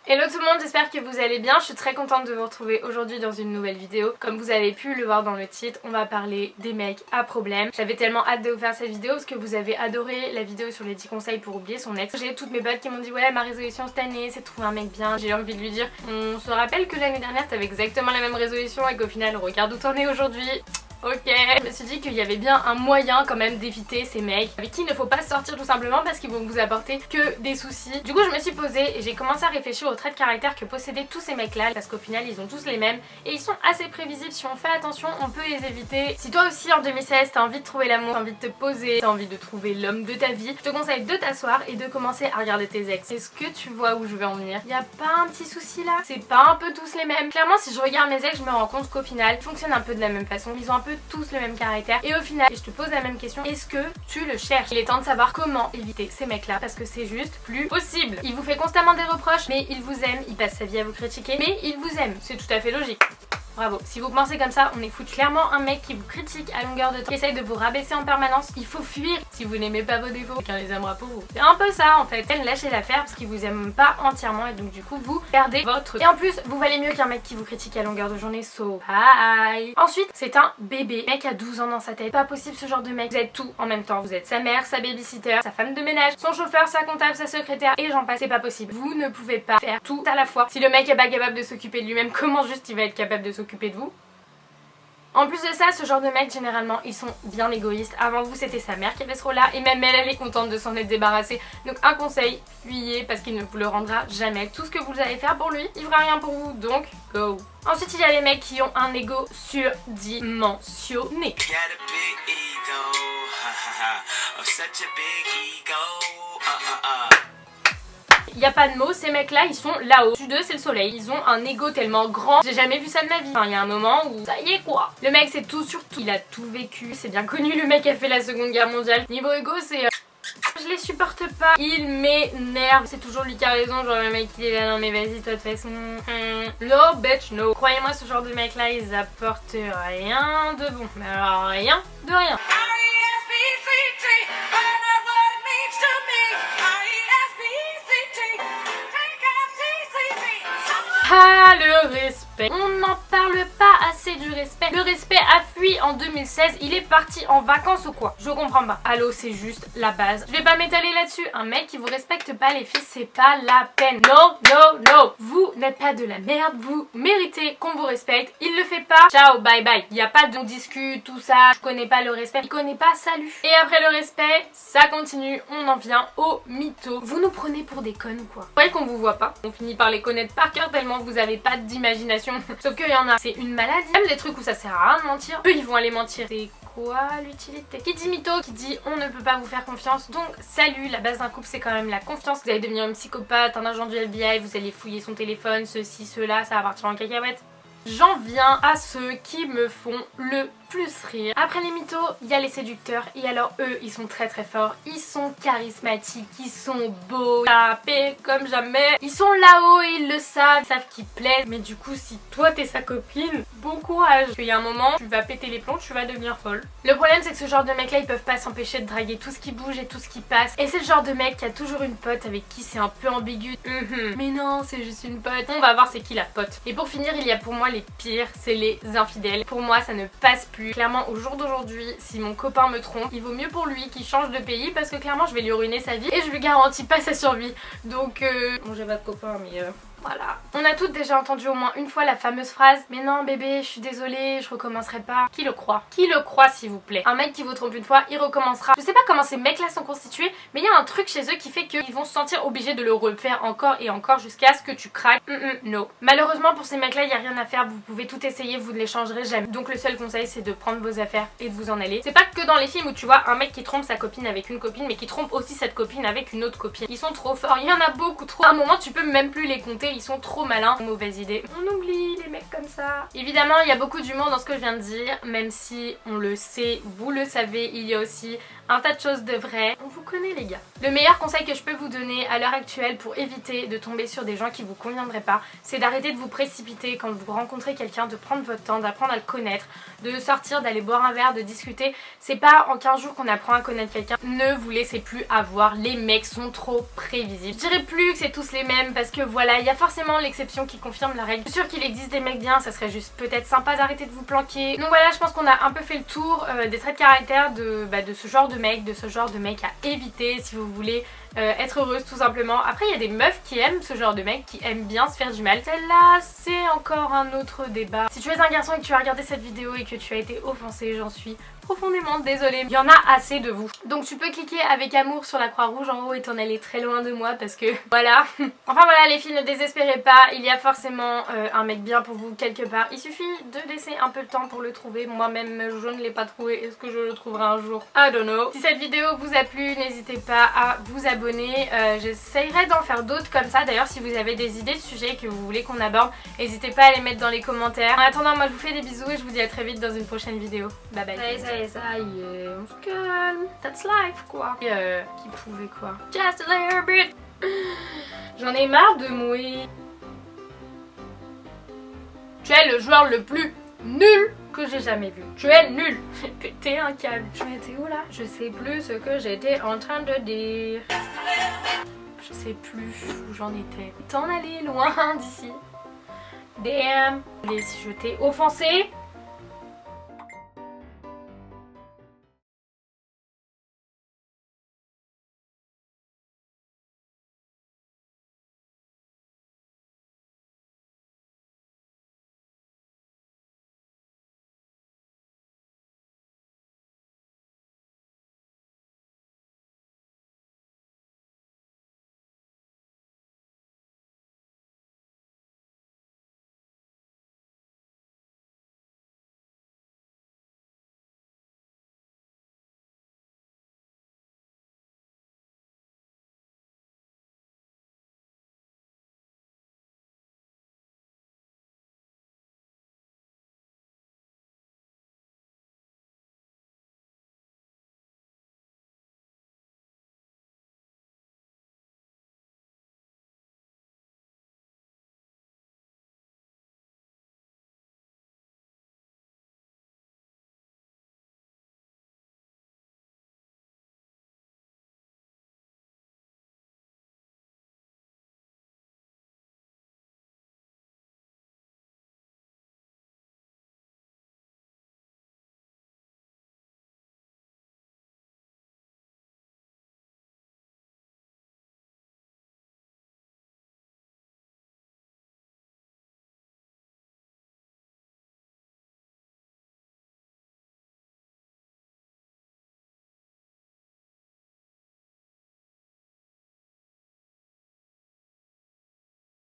Hello tout le monde, j'espère que vous allez bien. Je suis très contente de vous retrouver aujourd'hui dans une nouvelle vidéo. Comme vous avez pu le voir dans le titre, on va parler des mecs à problème. J'avais tellement hâte de vous faire cette vidéo parce que vous avez adoré la vidéo sur les 10 conseils pour oublier son ex. J'ai toutes mes potes qui m'ont dit ouais, ma résolution cette année c'est de trouver un mec bien. J'ai envie de lui dire, on se rappelle que l'année dernière t'avais exactement la même résolution et qu'au final regarde où t'en es aujourd'hui. Ok, je me suis dit qu'il y avait bien un moyen quand même d'éviter ces mecs avec qui il ne faut pas sortir tout simplement parce qu'ils vont vous apporter que des soucis. Du coup je me suis posée et j'ai commencé à réfléchir aux traits de caractère que possédaient tous ces mecs là parce qu'au final ils ont tous les mêmes et ils sont assez prévisibles. Si on fait attention on peut les éviter. Si toi aussi en 2016 t'as envie de trouver l'amour, t'as envie de te poser, t'as envie de trouver l'homme de ta vie, je te conseille de t'asseoir et de commencer à regarder tes ex. Est-ce que tu vois où je veux en venir? Y a pas un petit souci là? C'est pas un peu tous les mêmes? Clairement si je regarde mes ex je me rends compte qu'au final ils fonctionnent un peu de la même façon, ils ont un peu tous le même caractère et au final je te pose la même question, est-ce que tu le cherches? Il est temps de savoir comment éviter ces mecs là parce que c'est juste plus possible. Il vous fait constamment des reproches mais il vous aime, il passe sa vie à vous critiquer mais il vous aime, c'est tout à fait logique. Bravo, si vous pensez comme ça, on est foutu. Clairement un mec qui vous critique à longueur de temps, qui essaye de vous rabaisser en permanence, il faut fuir. Si vous n'aimez pas vos défauts, quelqu'un les aimera pour vous. C'est un peu ça en fait, lâchez l'affaire parce qu'il vous aime pas entièrement et donc du coup vous perdez votre... Et en plus, vous valez mieux qu'un mec qui vous critique à longueur de journée, so bye. Ensuite, c'est un bébé. Mec a 12 ans dans sa tête, pas possible ce genre de mec. Vous êtes tout en même temps, vous êtes sa mère, sa babysitter, sa femme de ménage, son chauffeur, sa comptable, sa secrétaire et j'en passe, c'est pas possible. Vous ne pouvez pas faire tout à la fois. Si le mec est pas capable de s'occuper de lui-même, comment juste il va être capable de s'occuper de vous? En plus de ça, ce genre de mecs généralement ils sont bien égoïstes. Avant vous c'était sa mère qui avait ce rôle là et même elle est contente de s'en être débarrassée. Donc un conseil, fuyez parce qu'il ne vous le rendra jamais. Tout ce que vous allez faire pour lui, il fera rien pour vous, donc go. Ensuite il y a les mecs qui ont un ego surdimensionné. Il n'y a pas de mots, ces mecs là ils sont là-haut. Au-dessus d'eux c'est le soleil. Ils ont un ego tellement grand, j'ai jamais vu ça de ma vie. Enfin il y a un moment où ça y est quoi. Le mec c'est tout sur tout, il a tout vécu. C'est bien connu, le mec a fait la seconde guerre mondiale. Niveau ego c'est... Je les supporte pas, il m'énerve. C'est toujours lui qui a raison, genre le mec il est là, non mais vas-y toi de toute façon. No bitch no. Croyez-moi ce genre de mec là ils apportent rien de bon. Mais alors rien de rien. Ah le respect, on n'en parle pas assez du respect. Le respect a fui en 2016, il est parti en vacances ou quoi? Je comprends pas. Allô, c'est juste la base. Je vais pas m'étaler là-dessus. Un mec qui vous respecte pas les filles, c'est pas la peine. Non, non, non. Vous n'êtes pas de la merde, vous méritez qu'on vous respecte. Il le fait pas, ciao, bye bye. Il y a pas de on discute, tout ça, je connais pas le respect. Il connaît pas, salut. Et après le respect, ça continue, on en vient au mytho. Vous nous prenez pour des connes ou quoi? Vous croyez qu'on vous voit pas? On finit par les connaître par cœur tellement vous avez pas d'imagination. Sauf qu'il y en a, c'est une maladie. Même des trucs où ça sert à rien de mentir, eux ils vont aller mentir. C'est quoi l'utilité? Qui dit mytho, qui dit on ne peut pas vous faire confiance. Donc salut, la base d'un couple c'est quand même la confiance. Vous allez devenir une psychopathe, un agent du FBI, vous allez fouiller son téléphone, ceci, cela, ça va partir en cacahuète. J'en viens à ceux qui me font le plus rire. Après les mythos, il y a les séducteurs et alors eux, ils sont très très forts. Ils sont charismatiques, ils sont beaux, tapés comme jamais. Ils sont là-haut et ils le savent, ils savent qu'ils plaisent. Mais du coup, si toi t'es sa copine, bon courage. Parce qu'il y a un moment, tu vas péter les plombs, tu vas devenir folle. Le problème, c'est que ce genre de mecs là, ils peuvent pas s'empêcher de draguer tout ce qui bouge et tout ce qui passe. Et c'est le genre de mec qui a toujours une pote avec qui c'est un peu ambigu. Mais non, c'est juste une pote. On va voir c'est qui la pote. Et pour finir, il y a pour moi les pires, c'est les infidèles. Pour moi, ça ne passe plus. Clairement au jour d'aujourd'hui, si mon copain me trompe, il vaut mieux pour lui qu'il change de pays parce que clairement je vais lui ruiner sa vie et je lui garantis pas sa survie. Donc bon, j'ai pas de copain mais voilà. On a toutes déjà entendu au moins une fois la fameuse phrase mais non bébé je suis désolée, je recommencerai pas. Qui le croit? Qui le croit s'il vous plaît? Un mec qui vous trompe une fois, il recommencera. Je sais pas comment ces mecs là sont constitués mais il y a un truc chez eux qui fait qu'ils vont se sentir obligés de le refaire encore et encore jusqu'à ce que tu craques. No. Malheureusement pour ces mecs là il y a rien à faire, vous pouvez tout essayer, vous ne les changerez jamais. Donc le seul conseil c'est de prendre vos affaires et de vous en aller. C'est pas que dans les films où tu vois un mec qui trompe sa copine avec une copine mais qui trompe aussi cette copine avec une autre copine. Ils sont trop forts, il y en a beaucoup trop. À un moment tu peux même plus les compter, ils sont trop malins. Mauvaise idée. On oublie les mecs comme ça. Évidemment il y a beaucoup d'humour dans ce que je viens de dire, même si on le sait, vous le savez, il y a aussi un tas de choses de vraies. On vous connaît les gars. Le meilleur conseil que je peux vous donner à l'heure actuelle pour éviter de tomber sur des gens qui vous conviendraient pas, c'est d'arrêter de vous précipiter quand vous rencontrez quelqu'un, de prendre votre temps, d'apprendre à le connaître, de sortir, d'aller boire un verre, de discuter. C'est pas en 15 jours qu'on apprend à connaître quelqu'un. Ne vous laissez plus avoir, les mecs sont trop prévisibles. Je dirais plus que c'est tous les mêmes parce que voilà, il y a forcément forcément l'exception qui confirme la règle. Je suis sûre qu'il existe des mecs bien, ça serait juste peut-être sympa d'arrêter de vous planquer. Donc voilà, je pense qu'on a un peu fait le tour des traits de caractère de ce genre de mec, à éviter si vous voulez être heureuse tout simplement. Après il y a des meufs qui aiment ce genre de mec, qui aiment bien se faire du mal. Celle-là c'est encore un autre débat. Si tu es un garçon et que tu as regardé cette vidéo et que tu as été offensé, j'en suis profondément désolée. Il y en a assez de vous. Donc tu peux cliquer avec amour sur la croix rouge en haut et t'en aller très loin de moi parce que voilà. Enfin voilà les filles, ne désespérez pas, il y a forcément un mec bien pour vous quelque part. Il suffit de laisser un peu de temps pour le trouver. Moi-même je ne l'ai pas trouvé. Est-ce que je le trouverai un jour? I don't know. Si cette vidéo vous a plu, n'hésitez pas à vous abonner. J'essayerai d'en faire d'autres comme ça. D'ailleurs si vous avez des idées de sujets que vous voulez qu'on aborde, n'hésitez pas à les mettre dans les commentaires. En attendant, moi je vous fais des bisous et je vous dis à très vite dans une prochaine vidéo. Bye bye. Ça y est, on se calme. That's life quoi. Qui pouvait quoi. Just a little bit. J'en ai marre de mourir. Tu es le joueur le plus nul que j'ai jamais vu. Tu es nul. J'ai pété un câble. J'en étais où là? Je sais plus ce que j'étais en train de dire. Je sais plus où j'en étais. T'en allais loin d'ici. Damn. Et si je t'ai offensé,